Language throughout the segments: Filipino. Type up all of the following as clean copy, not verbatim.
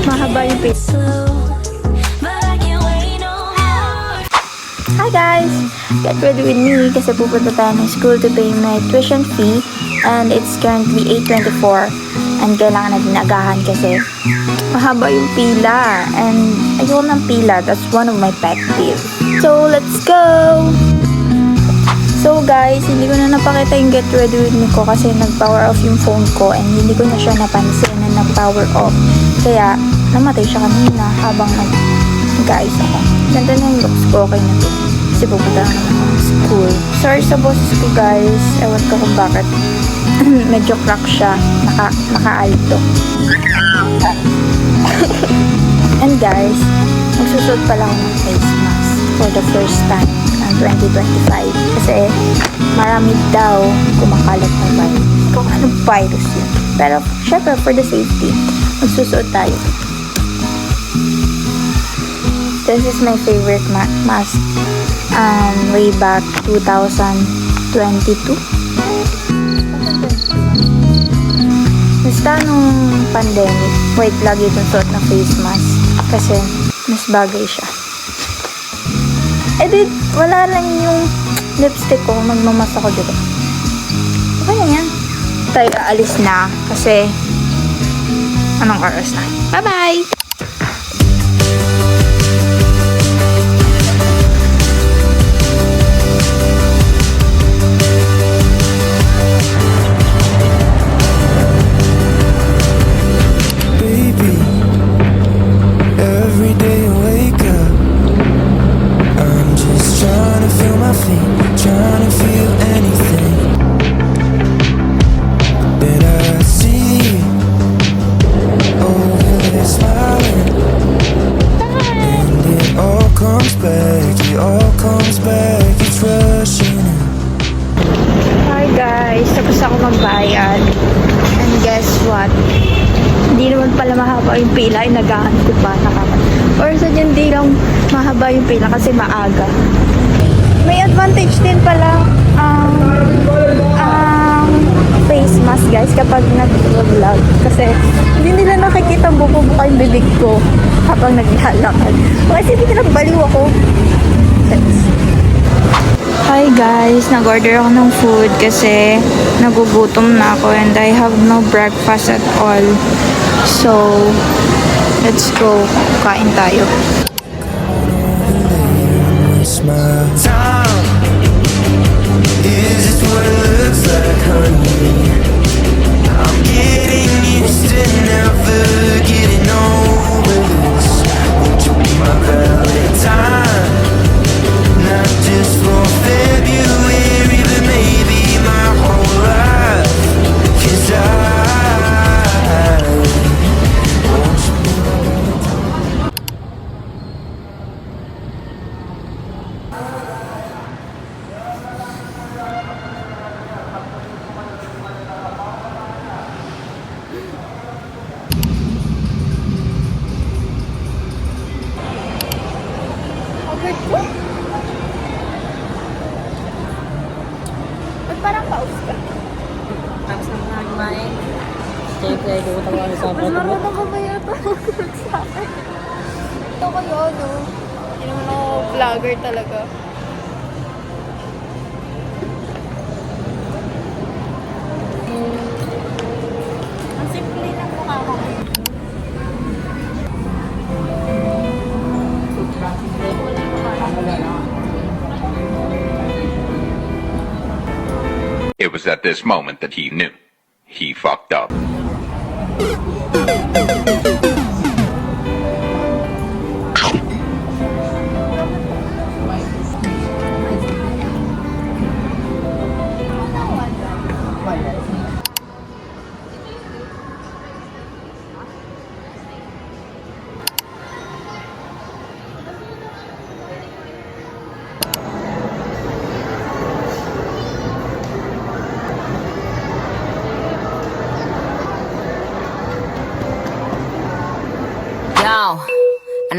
Mahaba yung face. Hi guys! Get ready with me kasi pupunta tayo ng school to pay my tuition fee and it's currently 8:24 and kailangan natin agahan kasi mahaba yung pila and ayoko ng pila. That's one of my pet peeves. So, let's go! So guys, hindi ko na napakita yung get ready with me ko kasi nag-power off yung phone ko and hindi ko na siya napansin na nag-power off. Kaya, namatay siya kanina habang nag-guys ako. Ganda na yung looks ko, okay na to. Kasi pupunta na naman ng school. Sorry sa boses ko guys. Ewan ko kung bakit. Medyo crack siya. Naka-alto. And guys, magsusuot pala ako ng face mask for the first time ng 2025. Kasi marami daw kumakalat na virus. Kung anong virus yun. Pero syempre for the safety, magsusuot tayo. This is my favorite mask. Way back 2022. Basta nung pandemic, white lagi itong suot ng face mask. Kasi mas bagay siya. Di, wala lang yung lipstick ko. Magmamas ako dito. Okay na yan. Tayo aalis na. Kasi anong oras na? Bye-bye! Trying to feel anything that I see over there smiling, and it all comes back, it's rushing in. Hi guys, tapos ako magbayad and guess what? Hindi naman pala mahaba yung pila, inagahan ko pa nakaman. Or sa dyan di lang mahaba yung pila kasi maaga. May advantage din pala ang face mask guys kapag nag-vlog kasi hindi nila nakikita buka yung bibig ko habang naglalakad. Kasi hindi nila baliw ako. Hi guys, nag-order ako ng food kasi nagugutom na ako and I have no breakfast at all. So, let's go. Kain tayo. Time, is this what it looks like, honey? I'm getting used to never getting over this. Would you be my Valentine? Not just for February, but maybe my whole life. 'Cause won't you be my Valentine? Ba't parang paus ka? Tapos na mga kumain. Siyempre, gugutom kami sa Mas marunong ka ba yata sa akin? Ito kayo, no? Hindi naman ako vlogger talaga. Ang simple lang mukha ko. It was at this moment that he knew. He fucked up.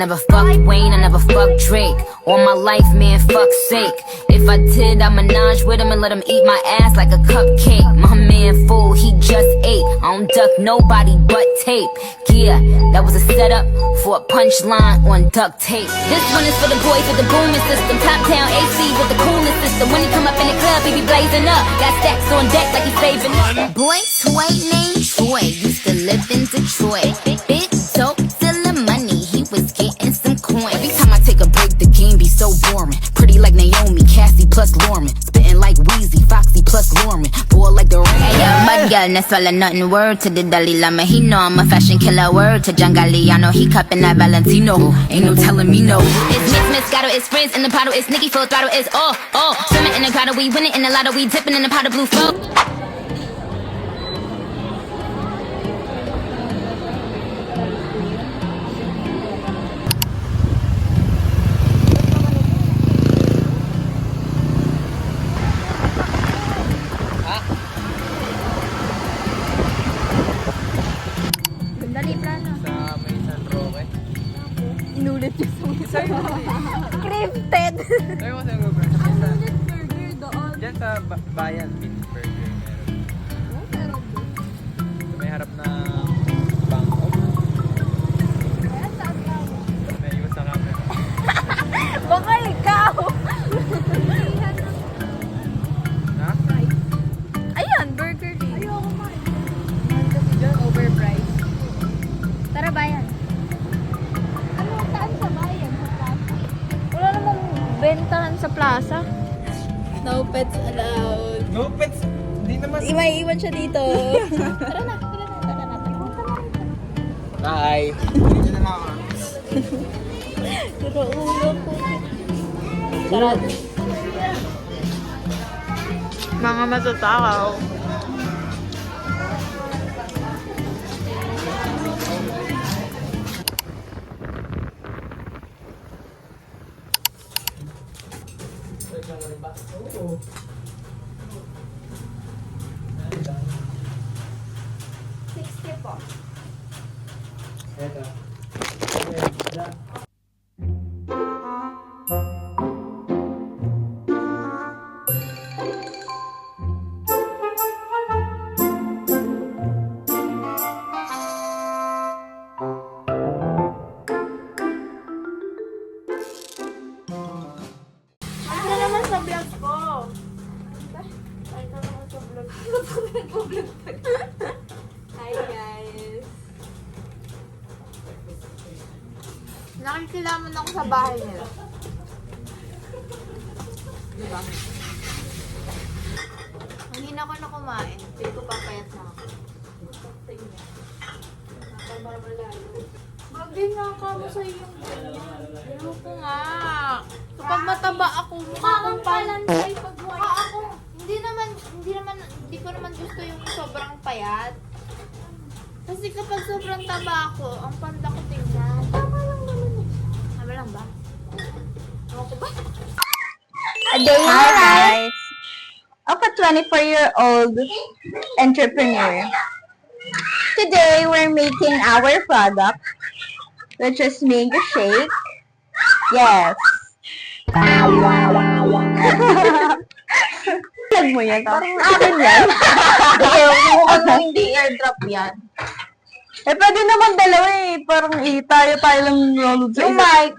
never fucked Wayne, I never fucked Drake. All my life, man, fuck's sake. If I did, I'd menage with him and let him eat my ass like a cupcake. My man fool, he just ate. I don't duck nobody but tape. Yeah, that was a setup for a punchline on duct tape. This one is for the boys with the booming system. Top town AC with the coolest system. When he come up in the club, he be blazing up. Got stacks on deck like he's saving up. Boy, toy named Troy used to live in Detroit. Big dope, dealer money, he was getting some coin. Every time I take a break, the game be so boring. Pretty like Naomi, Cassie plus Lauren. Spitting like Weezy, Foxy plus Lauren. Boy like the rain. Hey, yo, mud girl, that's all or nothing. Word to the Dalai Lama, he know I'm a fashion killer. Word to John Galliano, he cupping that Valentino. Ain't no telling me no. It's Miss Moscato, it's Frizz in the bottle, it's Nicki full throttle, it's oh. Swimming in the grotto, we winning in the lotto, we dipping in the pot of blue flow. Dali, plano. Sa may San Roque. Inulit yung Crafted. Sabi mo sa Google. Burger doon. Diyan sa Bayan Beef Burger meron. Sa may harap na bangko. May iwas sa camera. Baka ikaw. Ha? Ayan, Burger King. Ayoko man. Kasi dyan, overpriced. Tara, bayan. Ano, saan sa bayan? Sa plaza? Wala namang bentahan sa plaza. No pets allowed. No pets. Hindi naman. Iwan siya dito. Tara na. Bye. Dito na lang ako. Pero ulo ko. Sarado. Mga matatakaw. Ano naman sa vlog ko? Ano naman sa vlog ko? Hi guys. Nakikilaman ako sa bahay nila. Diba? Hindi na ako na kumain. Pili ko papayat na ako. Bagay nga ka mo sa iyong ganyan. Ayaw ko nga. Kapag mataba ako, mukha akong palansay pag mukha ako. Hindi ko naman gusto yung sobrang payat. Kasi kapag sobrang taba ako, ang panda ko tingnan. Tama lang naman eh. Tama lang ba? Ako ko ba? A day in the life of a 24-year-old entrepreneur. Today, we're making our product, which is mango shake. Yes. Lag mo yan. Parang akin yan. Mukhang hindi airdrop yan. Eh, pwede naman dalawa eh. Parang tayo lang nanonood sa Yung isa. mic.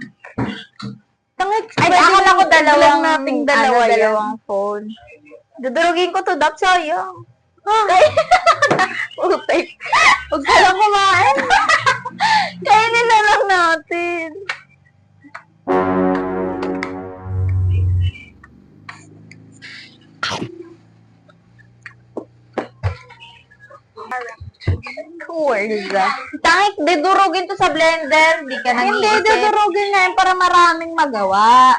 Ay, akala ko dalawang nating dalawa yan. dalawang phone. Dudurugin ko to, Dap, sayang. Putik. Huwag ka lang kumain. Kainin na lang natin. Kurza. Tangik, didurugin to sa blender. Di ka nang Hindi, dudurugin na yun para maraming magawa.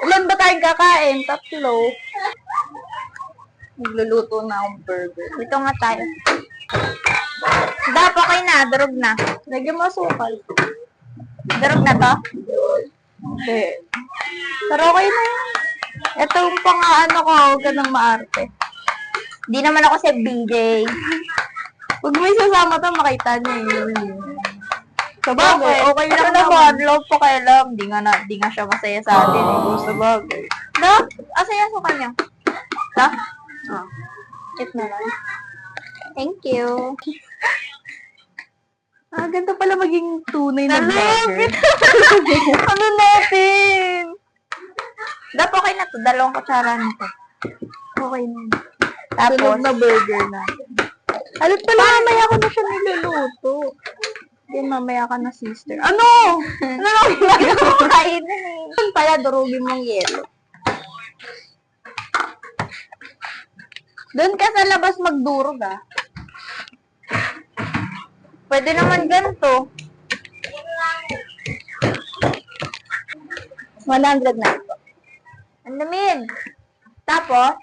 Ilan ba tayong kakain? 3. Nagluluto na akong burger. Dito nga tayo. Dap, okay na. Durog na. Lagyan mo asukal. Durog na to? Hindi. Pero okay na yan. Ito yung pang-ano ko, huwag ka nang maarte. Di naman ako si BJ. Huwag mo isasama to, makita niya yun. Sabagay, okay lang naman. Love pa kay love. Di nga siya masaya sa atin. Sabagay. Na? Asa yan sa kanya? Na? Ah. It naman. Thank you. Ganito pala maging tunay na vlogger. Ano natin? Dap, okay na to. 2 kutsara na to. Okay na. Tapos, sunod na burger natin. Alam pala, mamaya ko na siya niluluto. Then, mamaya ka na, sister. Ano? Ano na ginagawa ko kainin eh? Yun pala, durugin mong yelo. Doon ka sa labas magdurog, ah. Pwede naman ganito. 100 na ito. Ang lamig. Tapos,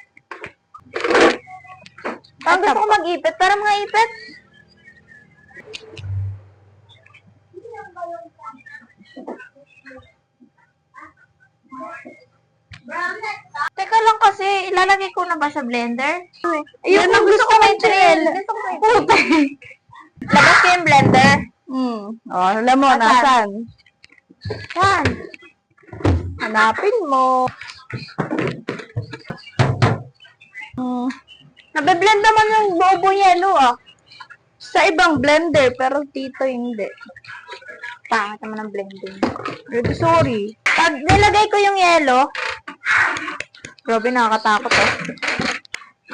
parang gusto ko mag-ipit. Para mga ipit. Teka lang kasi, ilalagay ko na ba sa blender? Ayun, gusto ko may trail. Gusto ko may trail. Labas ko yung blender. Oh, alam mo, nasan? Saan? Hanapin mo. Nabe-blend naman yung bobo yelo, ah. Sa ibang blender, pero dito hindi. Pangit naman ang blending. Really sorry. Pag nilagay ko yung yelo, grabe, nakakatakot, oh.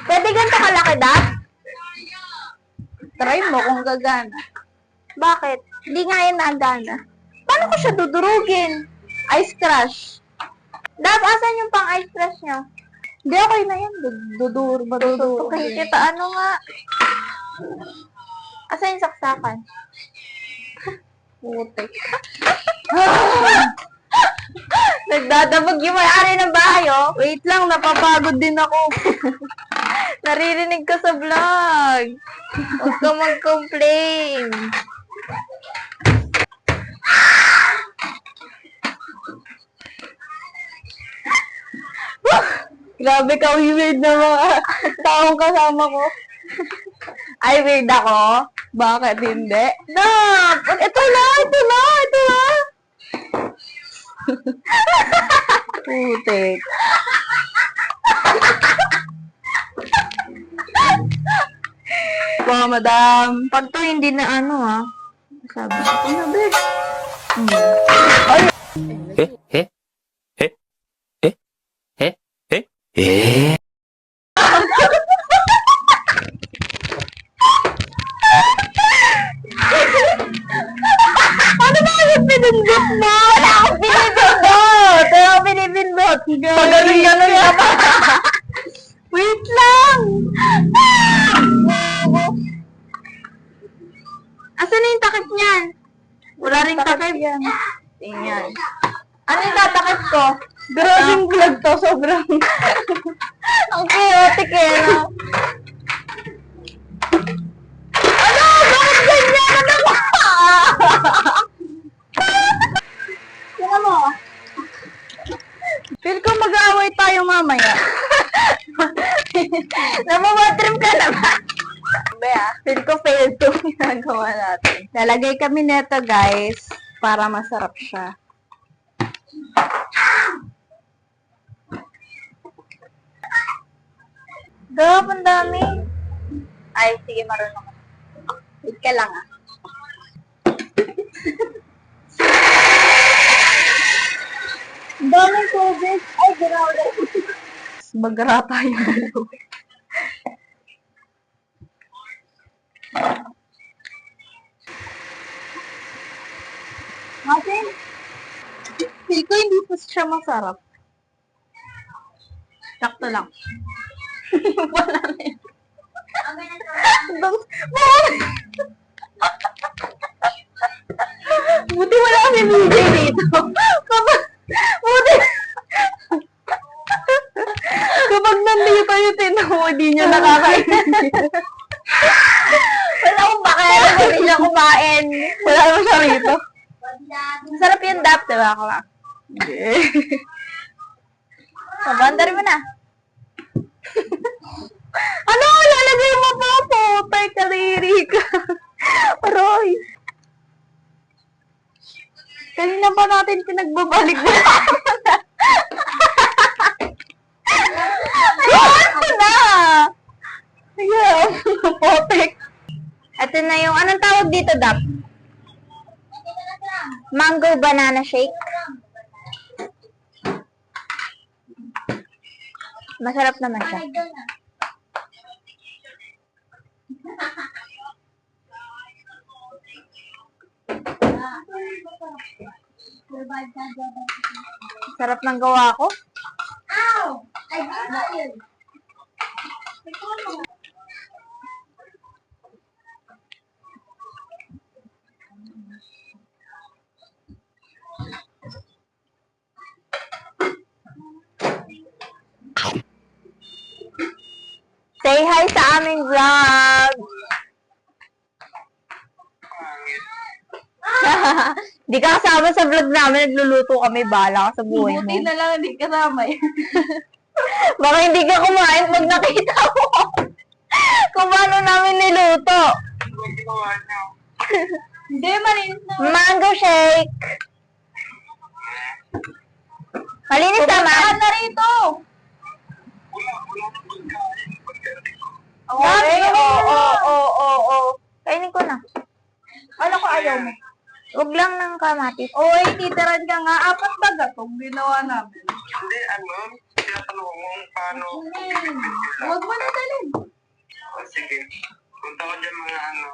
Pwede ganito kalaki, Dap? Try mo kung gagana. Bakit? Hindi nga yan nagana. Paano ko siya dudurugin? Ice crush. Dap, asan yung pang ice crush niya? Hindi, okay na yan. Maduduro. Kasi kita, ano nga? Asan yung saksakan? Putik. Nagdadabog yung may-ari ng bahay, oh. Wait lang, napapagod din ako. Naririnig ka sa vlog. Huwag ka mag-complain. Grabe ka, weird na mga taong kasama ko. Ay, weird ako? Bakit hindi? Dap! Ito na! Putik. Wow, madam. Pag to hindi na ano, ha? Sabi ko, ano, babe? Ano ba yung pinindot mo? Wala akong pinindot! Wala akong pinindot! Magaling ka ba? Wait lang! Asan na yung takip niyan? Wala rin takip. Tingnan. Ano yung tatakip ko? Grabing vlog to, sobrang. Ang chaotic eh, no? Ano? Bakit ganyan? Ano ba? Tingnan mo. Feel ko mag-aaway tayo mamaya. Namamatrim ka na ba? Feel ko fail to ginagawa natin. Lalagay kami neto, guys, para masarap siya. Gap, ang dami. Ay, sige, marunong ka. Wait ka lang, ah. Ang daming tubig. Ay, grabe. Bagra tayo. Masin, feel ko hindi po siya masarap. Sakto lang. Wala na yun. Buti wala kami DJ dito. Kapag nandito yung tinaw, di niya nakakain. Wala akong pakialam, hindi niya kumain. Wala naman siya rito. Masarap yung dap, diba? Hindi. Pabandar mo na. Ano? Lalagay mo po. Potay, kaliri ka. Aroy. Kanina pa natin pinagbabalik na. Ano na? Ayan, potek. Ito na yung, anong tawag dito, Dap? Mango banana shake. Masarap naman siya. Sarap ng gawa ko. Say hi sa aming vlog! Di ka kasama sa vlog namin, nagluluto kami, bahala ka sa buhay mo. Buti na lang hindi kasama eh. Baka hindi ka kumain pag nakita mo kung paano namin niluto. Hindi, malinis na. Mango shake! Malinis naman. Saan na rito? Okay, oo. Kainin ko na. Ano ko ayaw mo? Huwag lang ng kamatis. Oy, titiran ka nga. 4 na gatong ginawa namin. Hindi, tinatanong mo paano. Huwag mo na dalhin. Sige, punta ko dyan mga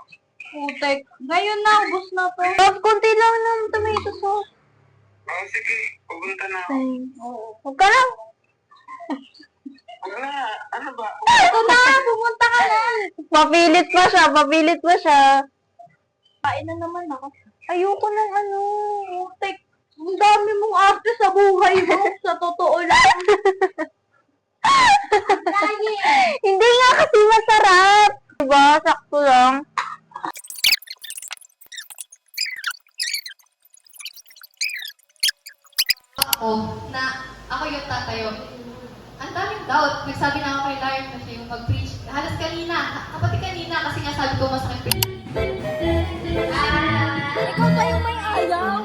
Putek. Ngayon na, ubos na to. Bob, konti lang ng tomato sauce. sige, pupunta na ako. Oo. Huwag ka lang. Huwag na, ano ba? Ito na, pumunta ka na. Papilit pa siya. Kain na naman ako. Ayoko ng ano. Putek. Ang dami mong arte sa buhay mo. Sa totoo lang. Hindi nga kasi masarap. Diba? Sakto lang. Ako, na ako yung tatayo. Ang daming doubt. Nagsabi na ako kay Lard na siya yung mag-preach. Halos kanina, kapati kanina kasi nga sabi ko masakit preach. Ikaw pa yung may ayaw.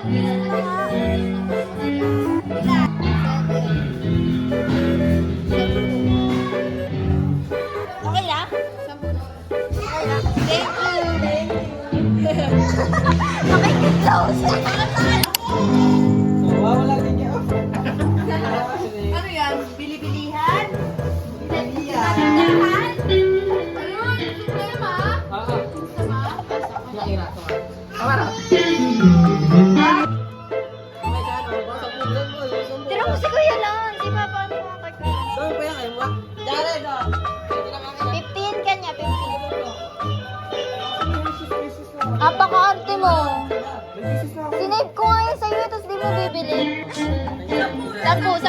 Okay lang? Thank you. Makikitlaws. Ano yan? Bili-bilihan? Tindahan? Ayun, problema. Tira mo si Kuya lang. Di ba paano makakagkala? 15 kanya, 15. Apaka-arte mo. Sinave ko nga yun sa'yo, tapos di mo bibili. 10. Tapos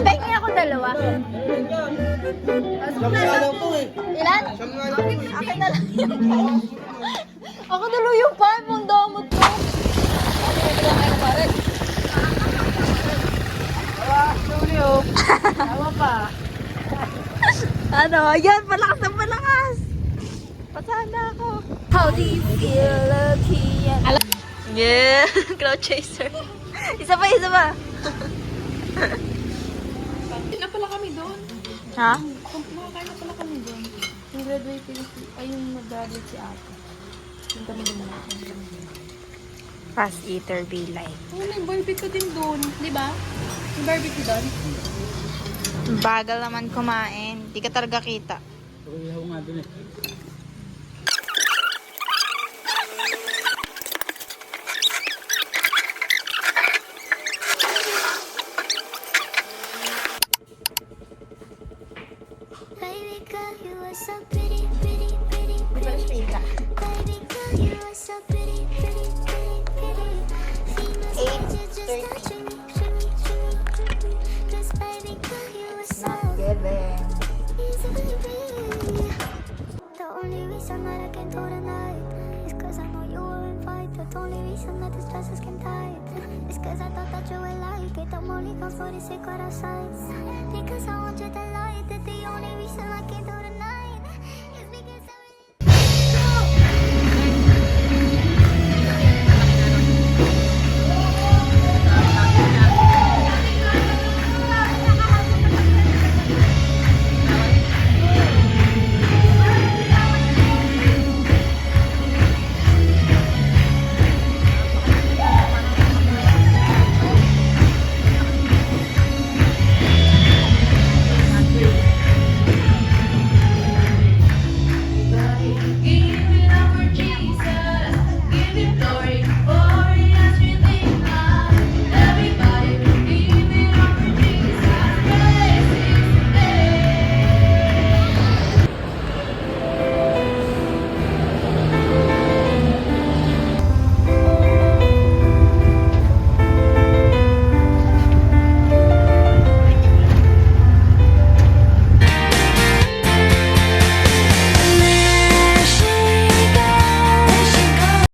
pake niya ako 2. Ilan? Akin na lang yung 5. Ako na lang yung 5, ang damot ko. Ano? Yan, palakas ng palakas. Pasana ako. How do you feel, Lucky? Yeah, crowd chaser. Isa pa. Hindi na pala kami doon. Ha? Makakain na pala kami doon. Yung graduating, ay yung mag-graduate si ate. Yung kami doon na. Fast eater be like. Oh, may barbecue din doon. Di ba? May barbecue doon. Bagal naman kumain. Di ka talaga kita. Baby girl, you are so pretty, pretty, pretty, pretty. Baby girl, you are so pretty, pretty, pretty, pretty. Females want you just now, shimmy, shimmy, shimmy, shimmy. Just baby girl, you are so easily pretty. The only reason that I can do tonight is 'cause I know you were invited. The only reason that this dress is skin tight is 'cause I thought that you would like it. I'm only gone for the secret outside because I want you to like it. The only reason I can do